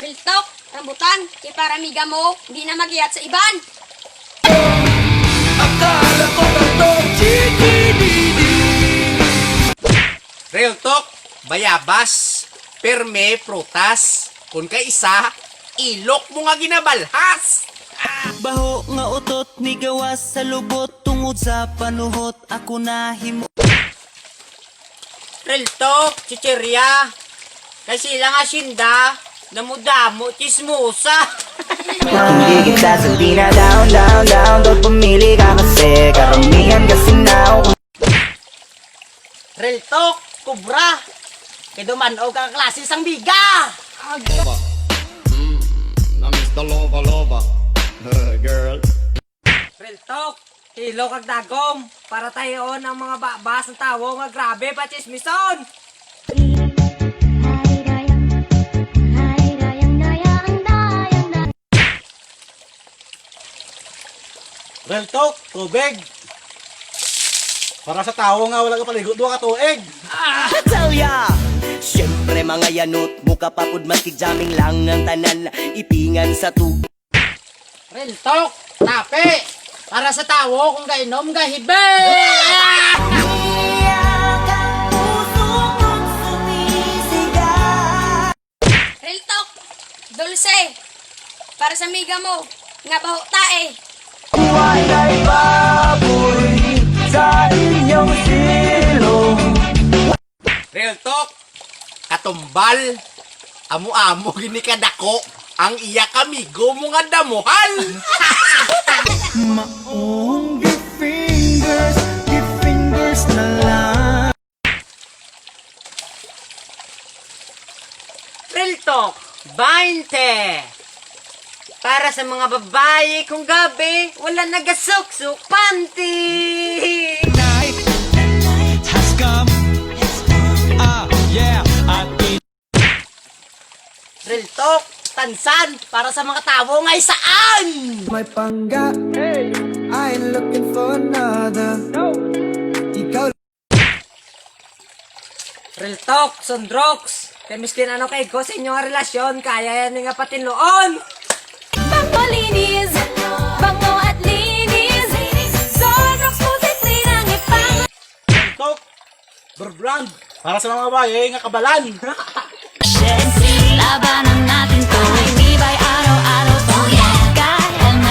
Biltok, rambutan, kay para miga mo, hindi na magiyat sa iban. Akala ko ganito, Real talk, bayabas, perme, prutas, kung kay isa, ilok mo nga ginabalhas. baho nga utot ni gawas sa lubot tungod sa panuhot ako na himo. Real talk, chichirya, kasi lang asinda, namudamo, chismosa. Hindi kita sabi na down, down, down Pag pumili ka kasi karamihan kasi now Real talk, kubra, kaya dumanog ang klase sang biga. Namiss the loba, girl. Real talk, hilo kag dagom, para tayo ang mga babas ng tawo nga grabe pa chismison. Real talk, tubig. Para sa tao nga wala ka paligo, duha ka tuig. Tell ya! Siyempre mga yanot, mukha papud maskig-jamming lang ang tanan, ipingan sa tubig. Real talk, tape, para sa tawo kung gainom gahibe. Real talk, dulce, para sa miga mo, nga baho tae. Buhay ay baboy sa inyong silong Real talk, katumbal, amo-amo gini kadako, ang iya kamigo mo nga damuhal. Maong give fingers na lang. Real talk, 20. Para sa mga babae kung gabi, wala nagasuk-suk panty. Night has come. Yeah, Real talk, tansan, para sa mga tao ngay saan. May pangga, I ain't looking for another Ikaw Real talk, sondrox, kaya miskin ano kay ko sa inyong relasyon, kaya yan nga patinloon. Bango linis, bango at linis, Zonrox Music Clean ang ipang. Real talk, brand. Para sa mga babae nga kabalan. Labanan natin to, hindi ba'y araw-araw to, kaya na.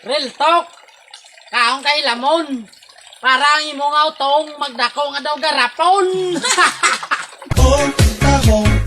Real talk, kaong kay lamon, parang imong autong magdako nga daw garapon. Oh, kahong